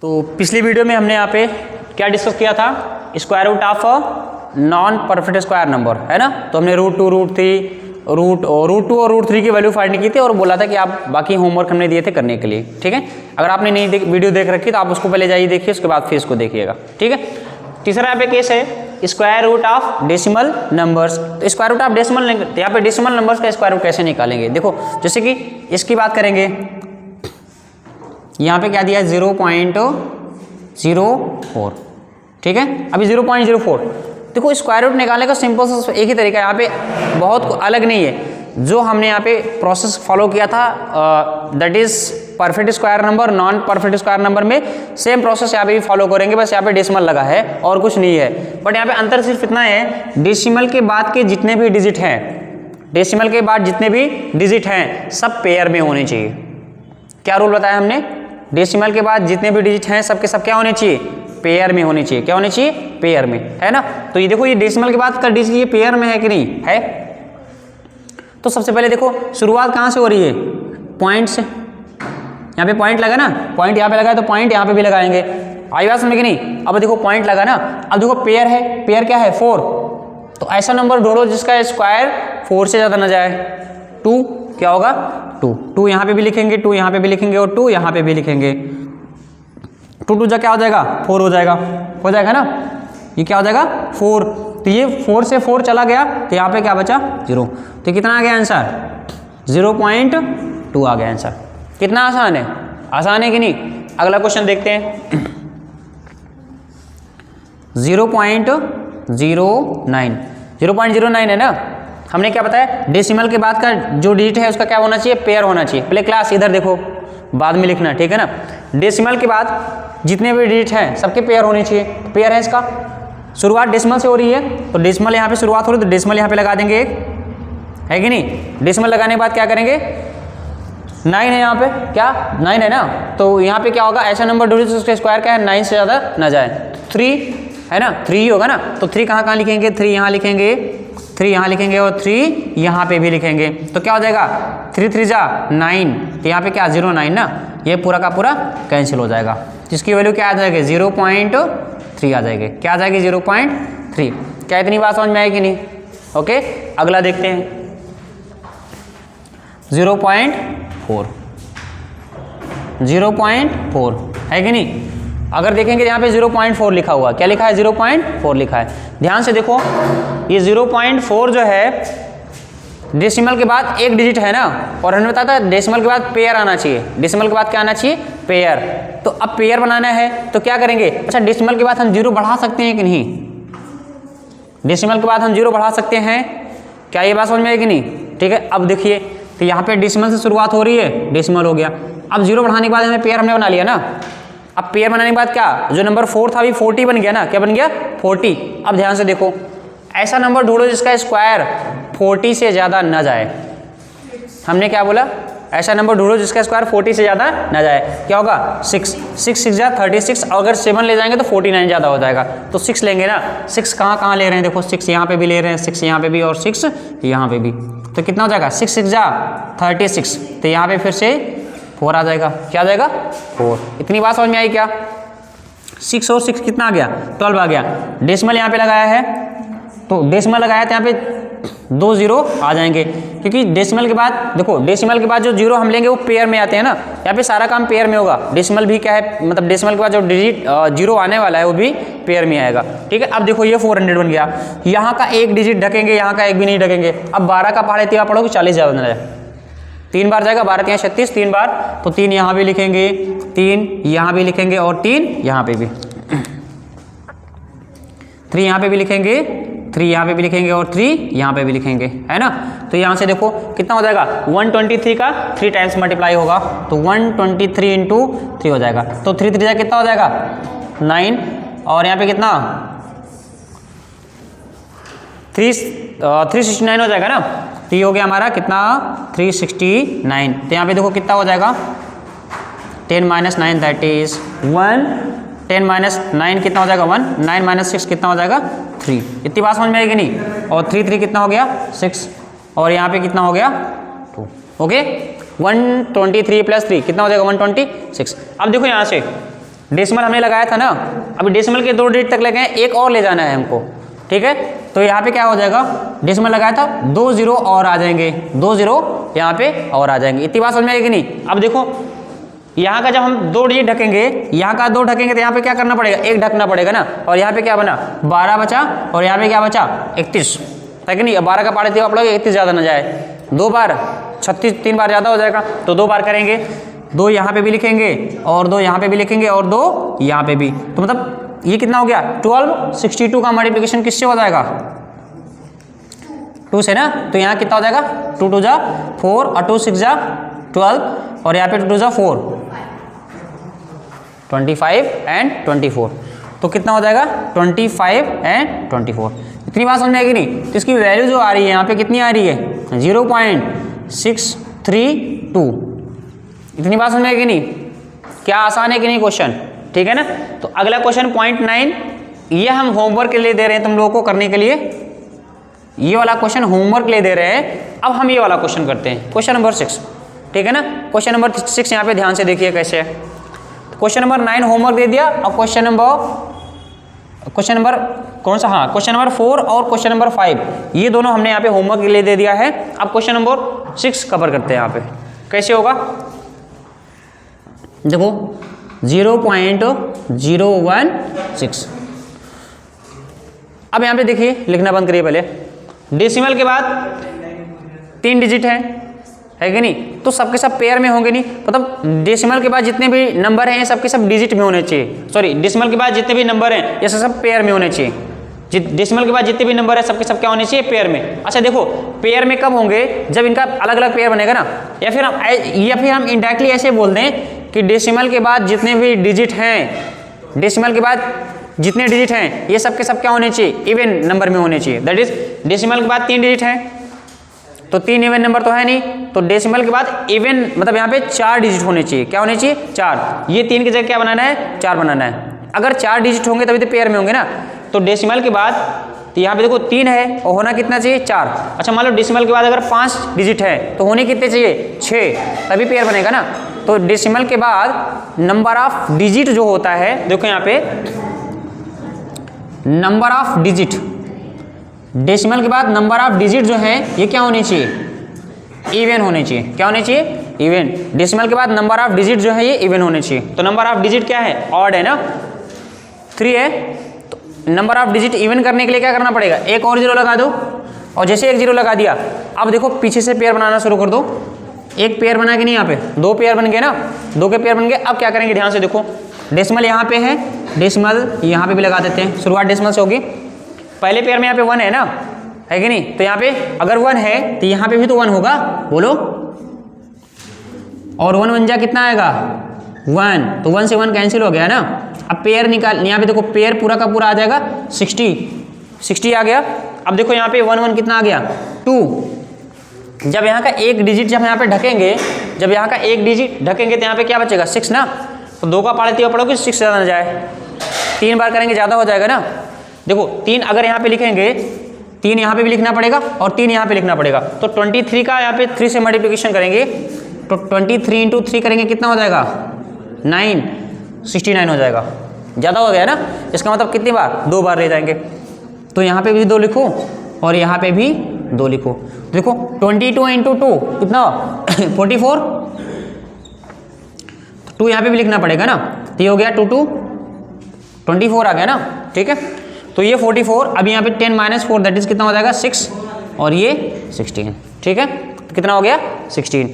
तो पिछली वीडियो में हमने यहाँ पे क्या डिस्कस किया था, square root of non perfect square number, है ना। तो हमने रूट 2, रूट 3, रूट 2 और रूट 3 की वैल्यू फाइंड की थी और बोला था कि आप बाकी होमवर्क हमने दिए थे करने के लिए, ठीक है। अगर आपने नई वीडियो देख रखी तो आप उसको पहले जाइए देखिए, उसके बाद फिर इसको देखिएगा, ठीक है। तीसरा यहाँ पे केस है square root of decimal numbers. तो स्क्वायर रूट ऑफ डेसिमल, यहाँ पे डेसिमल नंबर्स का स्क्वायर रूट कैसे निकालेंगे, देखो जैसे कि इसकी बात करेंगे, यहाँ पे क्या दिया है 0.04, ठीक है। अभी 0.04 देखो, स्क्वायर रूट निकालने का सिंपल सा एक ही तरीका है, यहाँ पे बहुत अलग नहीं है। जो हमने यहाँ पे प्रोसेस फॉलो किया था that is perfect square number, non perfect square number में सेम प्रोसेस यहाँ पे भी फॉलो करेंगे, बस यहाँ पे डेसिमल लगा है और कुछ नहीं है। बट यहाँ पे अंतर सिर्फ इतना है, डेसिमल के बाद के जितने भी डिजिट हैं, डेसिमल के बाद जितने भी डिजिट हैं सब पेयर में होने चाहिए। क्या रूल बताया हमने, डेसिमल के बाद जितने भी डिजिट हैं सबके सब क्या होने चाहिए, पेयर में होने चाहिए। क्या होने चाहिए, पेयर में, है ना। तो ये देखो, ये डेसिमल के बाद का डिजिट ये पेयर में है कि नहीं है। तो सबसे पहले देखो शुरुआत कहाँ से हो रही है, पॉइंट से। यहाँ पे पॉइंट लगा ना, पॉइंट यहाँ पे लगा है तो पॉइंट यहाँ पे भी लगाएंगे, आई बात समझ कि नहीं। अब देखो पॉइंट लगा ना, अब देखो पेयर है, पेयर क्या है 4, तो ऐसा नंबर ढूंढो जिसका स्क्वायर 4 से ज़्यादा ना जाए। 2 क्या होगा, 2 यहाँ पे भी लिखेंगे, 2 यहाँ पे भी लिखेंगे और 2 यहाँ पे भी लिखेंगे। 2 जा क्या हो जाएगा, 4 हो जाएगा ना। ये क्या हो जाएगा 4, तो ये 4 से 4 चला गया तो यहाँ पे क्या बचा 0। तो कितना आ गया आंसर, 0.2 आ गया आंसर। कितना आसान है, आसान है कि नहीं। अगला क्वेश्चन देखते हैं 0.09 है ना। हमने क्या बताया, डेसिमल के बाद का जो डिजिट है उसका क्या होना चाहिए, पेयर होना चाहिए। पहले क्लास इधर देखो, बाद में लिखना, ठीक है ना। डेसिमल के बाद जितने भी डिजिट हैं सबके पेयर होने चाहिए, पेयर है इसका। शुरुआत डेसिमल से हो रही है तो डेसिमल यहाँ पे शुरुआत हो रही है तो डेसिमल यहाँ पे लगा देंगे एक, है कि नहीं। डेसिमल लगाने के बाद क्या करेंगे, 9 है यहाँ पे, क्या 9 है ना। तो यहाँ पे क्या होगा, ऐसा नंबर ढूंढिए जिसका स्क्वायर क्या है 9 से ज़्यादा ना जाए। 3 है ना, 3 ही होगा ना। तो 3 कहाँ लिखेंगे, 3 यहाँ लिखेंगे, 3 यहाँ लिखेंगे और 3 यहाँ पे भी लिखेंगे। तो क्या हो जाएगा 3 3 जा 9, तो यहाँ पे क्या 0.9 ना, ये पूरा का पूरा कैंसिल हो जाएगा। जिसकी वैल्यू क्या आ जाएगी 0.3 आ जाएगी। क्या आ जाएगी 0.3। क्या इतनी बात समझ में आएगी नहीं। ओके, अगला देखते हैं 0.4 है कि नहीं। अगर देखेंगे यहाँ पे 0.4 लिखा हुआ, क्या लिखा है 0.4 लिखा है। ध्यान से देखो, ये 0.4 जो है डेसिमल के बाद एक डिजिट है ना, और हमने बताया था डेसिमल के बाद पेयर आना चाहिए। डेसिमल के बाद क्या आना चाहिए, पेयर। तो अब पेयर बनाना है तो क्या करेंगे, अच्छा डेसिमल के बाद हम 0 बढ़ा सकते हैं कि नहीं, डेसिमल के बाद हम 0 बढ़ा सकते हैं, क्या ये बात समझ में आएगी नहीं। ठीक है, अब देखिए तो यहाँ पे डेसिमल से शुरुआत हो रही है, डेसिमल हो गया। अब 0 बढ़ाने के बाद हमें पेयर हमने बना लिया ना। अब पेयर बनाने के बाद क्या, जो नंबर 4 था अभी 40 बन गया ना, क्या बन गया 40। अब ध्यान से देखो, ऐसा नंबर ढूंढो जिसका स्क्वायर 40 से ज़्यादा न जाए। हमने क्या बोला, ऐसा नंबर ढूंढो जिसका स्क्वायर 40 से ज़्यादा ना जाए। क्या होगा 6 6 जा 36, और अगर 7 ले जाएंगे तो 49 ज़्यादा हो जाएगा। तो 6 लेंगे ना, 6 कहाँ ले रहे हैं, देखो 6 यहाँ पे भी ले रहे हैं, 6 यहाँ पे भी और 6 यहाँ पे भी। तो कितना हो जाएगा 6 6 जा 36, तो यहाँ पे फिर से 4 आ जाएगा। क्या आ जाएगा 4। इतनी बात समझ में आई क्या। 6 और 6 कितना आ गया 12 आ गया। डेसिमल यहाँ पे लगाया है, तो डेसिमल लगाया तो यहाँ पे 2 0 आ जाएंगे, क्योंकि डेसिमल के बाद देखो, डेसिमल के बाद जो 0 हम लेंगे वो पेयर में आते हैं ना। यहाँ पे सारा काम पेयर में होगा। डेसिमल भी क्या है, मतलब डेसिमल के बाद जो डिजिट 0 आने वाला है वो भी पेयर में आएगा। ठीक है, अब देखो ये 400 बन गया। यहाँ का एक डिजिट ढकेंगे, यहाँ का एक भी नहीं ढकेंगे। अब 12 का पहाड़े तिया पढ़ोगे 40 ज़्यादा ना जाए, 3 बार जाएगा, 12 3 36, 3 बार, तो 3 यहाँ भी लिखेंगे, 3 यहाँ भी लिखेंगे और 3 यहाँ पे भी, 3 यहाँ पे भी लिखेंगे, 3 यहाँ पे भी लिखेंगे और 3 यहाँ पे भी लिखेंगे, है ना। तो यहाँ से देखो कितना हो जाएगा 123 का 3 टाइम्स मल्टीप्लाई होगा, तो 123 इंटू 3 हो जाएगा। तो 3 3 कितना हो जाएगा 9, और यहाँ पे कितना 369 हो जाएगा ना। तो ये हो गया हमारा कितना 369। तो यहाँ पे देखो कितना हो जाएगा 10 - 9 दैट इज 1, 10 - 9 कितना हो जाएगा 1, 9 - 6 कितना हो जाएगा 3। इतनी बात समझ में आएगी नहीं। और 3 3 कितना हो गया 6, और यहाँ पे कितना हो गया 2। ओके, 123 + 3 कितना हो जाएगा 126। अब देखो यहाँ से डेसिमल हमने लगाया था ना, अभी डेसिमल के 2 डिजिट तक लगे हैं, एक और ले जाना है हमको, ठीक है। तो यहाँ पे क्या हो जाएगा, डेसिमल लगाया था, 2 जीरो और आ जाएंगे, 2 जीरो यहाँ पे और आ जाएंगे। इतनी बात समझ में आएगी नहीं। अब देखो यहाँ का जब हम 2 डिजिट ढकेंगे, यहाँ का 2 ढकेंगे तो यहाँ पे क्या करना पड़ेगा, 1 ढकना पड़ेगा ना, और यहाँ पे क्या बना 12 बचा, और यहाँ पे क्या बचा 31, है कि नहीं। 12 का पाड़े थे आप लोग, 31 ज़्यादा ना जाए, 2 बार 36, 3 बार ज़्यादा हो जाएगा, तो 2 बार करेंगे, 2 यहाँ पे भी लिखेंगे और 2 यहाँ पे भी लिखेंगे और 2 यहाँ पे भी, तो मतलब ये कितना हो गया 12। 62 का मल्टीप्लिकेशन किससे हो जाएगा, 2 से ना, तो यहाँ कितना हो जाएगा 2 2 जा 4 और 2 6 जा 12, और यहाँ पे 2 2 जा 4, 25 एंड 24, तो कितना हो जाएगा 25 एंड 24। इतनी बात समझ में आएगी नहीं। तो इसकी वैल्यू जो आ रही है यहाँ पे कितनी आ रही है 0.632। इतनी बात समझ में आएगी नहीं। क्या आसान है कि नहीं क्वेश्चन, ठीक है ना। तो अगला क्वेश्चन 0.9, ये हम होमवर्क के लिए दे रहे हैं तुम लोगों को करने के लिए, ये वाला क्वेश्चन होमवर्क के लिए दे रहे हैं। अब हम ये वाला क्वेश्चन करते हैं, क्वेश्चन नंबर 6, ठीक है ना। क्वेश्चन नंबर 6 यहाँ पे ध्यान से देखिए कैसे है। क्वेश्चन नंबर 9 होमवर्क दे दिया, और क्वेश्चन नंबर कौन सा, हाँ क्वेश्चन नंबर 4 और क्वेश्चन नंबर 5, ये दोनों हमने यहाँ पे होमवर्क के लिए दे दिया है। अब क्वेश्चन नंबर 6 कवर करते हैं। यहाँ पे कैसे होगा, देखो 0.016। अब यहाँ पे देखिए, लिखना बंद करिए पहले। डेसिमल के बाद 3 डिजिट है कि नहीं, तो सबके सब पेयर में होंगे नहीं, मतलब डेसिमल के बाद जितने भी नंबर हैं सबके सब डिजिट में होने चाहिए। सॉरी, डेसिमल के बाद जितने भी नंबर हैं ये सब पेयर में होने चाहिए। डेसिमल के बाद जितने भी नंबर है सबके सब क्या होने चाहिए, पेयर में। अच्छा देखो, पेयर में कब होंगे, जब इनका अलग अलग पेयर बनेगा ना, या फिर हम इनडायरेक्टली ऐसे बोल दें कि डेसिमल के बाद जितने भी डिजिट हैं, डेसिमल के बाद जितने डिजिट हैं ये सब के सब क्या होने चाहिए, इवन नंबर में होने चाहिए। दैट इज डेसिमल के बाद 3 डिजिट हैं तो 3 इवन नंबर तो है नहीं, तो डेसिमल के बाद इवन मतलब यहाँ पे 4 डिजिट होने चाहिए। क्या होने चाहिए, 4। ये 3 की जगह क्या बनाना है, 4 बनाना है। अगर 4 डिजिट होंगे तभी तो पेयर में होंगे ना। तो डेसिमल के बाद तो यहाँ पे देखो 3 है और होना कितना चाहिए, 4। अच्छा मान लो डेसिमल के बाद अगर 5 डिजिट है तो होने कितने चाहिए, 6, तभी पेयर बनेगा ना। तो डेसिमल के बाद नंबर ऑफ डिजिट जो होता है, देखो यहाँ पे नंबर ऑफ डिजिट, डेसिमल के बाद नंबर ऑफ डिजिट जो है ये क्या होने चाहिए, इवन होने चाहिए। क्या होने चाहिए, इवन। डेसिमल के बाद नंबर ऑफ डिजिट जो है ये इवन होने चाहिए। तो नंबर ऑफ डिजिट क्या है, ऑड है ना, 3 है। तो नंबर ऑफ डिजिट इवन करने के लिए क्या करना पड़ेगा, एक और 0 लगा दो, और जैसे एक 0 लगा दिया, अब देखो पीछे से पेयर बनाना शुरू कर दो। एक पेयर बना कि नहीं, यहाँ पे 2 पेयर बन गए ना, 2 के पेयर बन गए। अब क्या करेंगे, ध्यान से देखो, डेसिमल यहाँ पे है, डेसिमल यहाँ पे भी लगा देते हैं। शुरुआत डेसिमल से होगी। पहले पेयर में यहाँ पे 1 है ना, है कि नहीं, तो यहाँ पे अगर 1 है तो यहाँ पे भी तो 1 होगा, बोलो। और 1 बन जा कितना आएगा, 1, तो 1 से 1 कैंसिल हो गया ना। अब पेयर निकाल, यहाँ पे देखो पेयर पूरा का पूरा आ जाएगा 60 आ गया। अब देखो यहाँ पे 1 1 कितना आ गया, 2। जब यहाँ का एक डिजिट जब यहाँ पे ढकेंगे, जब यहाँ का एक डिजिट ढकेंगे तो यहाँ पे क्या बचेगा, 6 ना। तो 2 का पाड़े पड़ोगे 6 ज़्यादा ना जाए, 3 बार करेंगे ज़्यादा हो जाएगा ना। देखो 3 अगर यहाँ पे लिखेंगे, 3 यहाँ पे भी लिखना पड़ेगा और 3 यहाँ पे लिखना पड़ेगा। तो 23 का यहाँ पे 3 से मल्टीप्लिकेशन करेंगे, तो 23 इंटू 3 करेंगे कितना हो जाएगा, 9, 69 हो जाएगा। ज़्यादा हो गया ना, इसका मतलब कितनी बार, 2 बार ले जाएंगे। तो यहाँ पे भी 2 लिखो और यहाँ पे भी 2 लिखो। देखो 22 इंटू 2 कितना 44, 2 यहाँ पे भी लिखना पड़ेगा ना। तो ये हो गया 2 2 24 आ गया ना, ठीक है। तो ये 44, अभी यहाँ पे 10 - 4 दैट इज कितना हो जाएगा, 6, और ये 16, ठीक है। तो कितना हो गया, 16।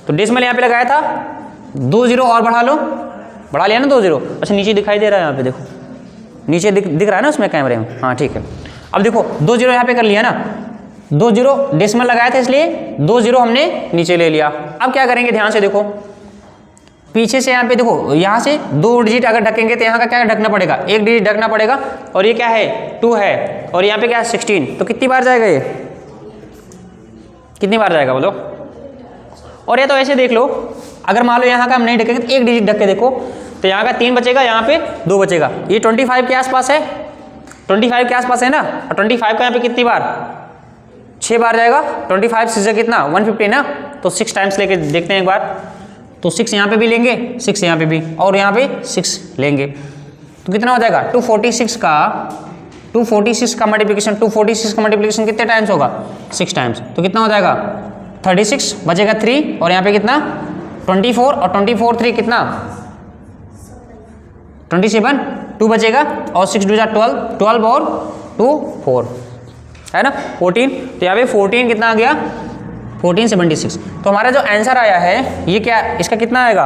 तो डेसिमल यहाँ पे लगाया था, 2 0 और बढ़ा लो, बढ़ा लिया ना 2 0। अच्छा नीचे दिखाई दे रहा है, यहाँ पे देखो नीचे दिख रहा है ना उसमें कैमरे में, हाँ ठीक है। अब देखो 2 0 यहाँ पे कर लिया ना, 2 0 डेसिमल लगाया था इसलिए 2 0 हमने नीचे ले लिया। अब क्या करेंगे, ध्यान से देखो, पीछे से यहाँ पे देखो, यहाँ से 2 डिजिट अगर ढकेंगे तो यहाँ का क्या ढकना पड़ेगा, एक डिजिट ढकना पड़ेगा, और ये क्या है 2 है, और यहाँ पे क्या है 16। तो कितनी बार जाएगा ये, कितनी बार जाएगा बोलो। और ये तो ऐसे देख लो, अगर मान लो यहाँ का हम नहीं ढकेंगे तो एक डिजिट ढक के देखो, तो यहाँ का 3 बचेगा, यहाँ पे 2 बचेगा। ये 25 के आसपास है, 25 के आसपास है ना। और 25 का यहाँ पे कितनी बार, 6 बार जाएगा। 25 से कितना 150 ना, तो 6 टाइम्स लेके देखते हैं एक बार। तो तो 6 यहाँ पे भी लेंगे, 6 यहाँ पे भी, और यहाँ पे 6 लेंगे, तो कितना हो जाएगा 246 का मल्टीप्लिकेशन, 246 का मल्टीप्लिकेशन कितने टाइम्स होगा 6 टाइम्स, तो कितना हो जाएगा 36 बचेगा 3, और यहाँ पे कितना 24, और 24 3 कितना 27, 2 बचेगा, और 6 2 12, 12 और 2 4 है ना 14, तो यहाँ पे 14 कितना आ गया 1476। तो हमारा जो आंसर आया है ये क्या, इसका कितना आएगा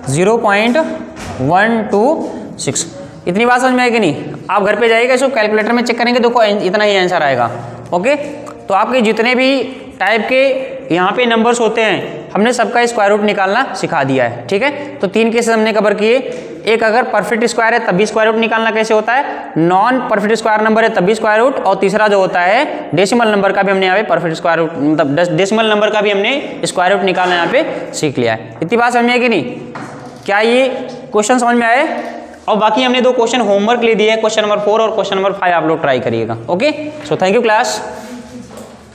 0.126। इतनी बात समझ में आएगी नहीं, आप घर पे जाइएगा इसको कैलकुलेटर में चेक करेंगे, देखो इतना ही आंसर आएगा। ओके, तो आपके जितने भी टाइप के यहाँ पे नंबर्स होते हैं हमने सबका स्क्वायर रूट निकालना सिखा दिया है, ठीक है। तो 3 केसेस हमने कवर किए, एक अगर परफेक्ट स्क्वायर है तब भी स्क्वायर रूट निकालना कैसे होता है, नॉन परफेक्ट स्क्वायर नंबर है तब भी स्क्वायर रूट, और तीसरा जो होता है डेसिमल नंबर का भी हमने यहाँ पे परफेक्ट स्क्वायर रूट मतलब डेसिमल नंबर का भी हमने स्क्वायर रूट निकालना यहाँ पे सीख लिया है। इतनी बात समझ में है कि नहीं, क्या ये क्वेश्चन समझ में आए? और बाकी हमने 2 क्वेश्चन होमवर्क ले दिए, क्वेश्चन नंबर 4 और क्वेश्चन नंबर 5 आप लोग ट्राई करिएगा। Okay, so thank you class.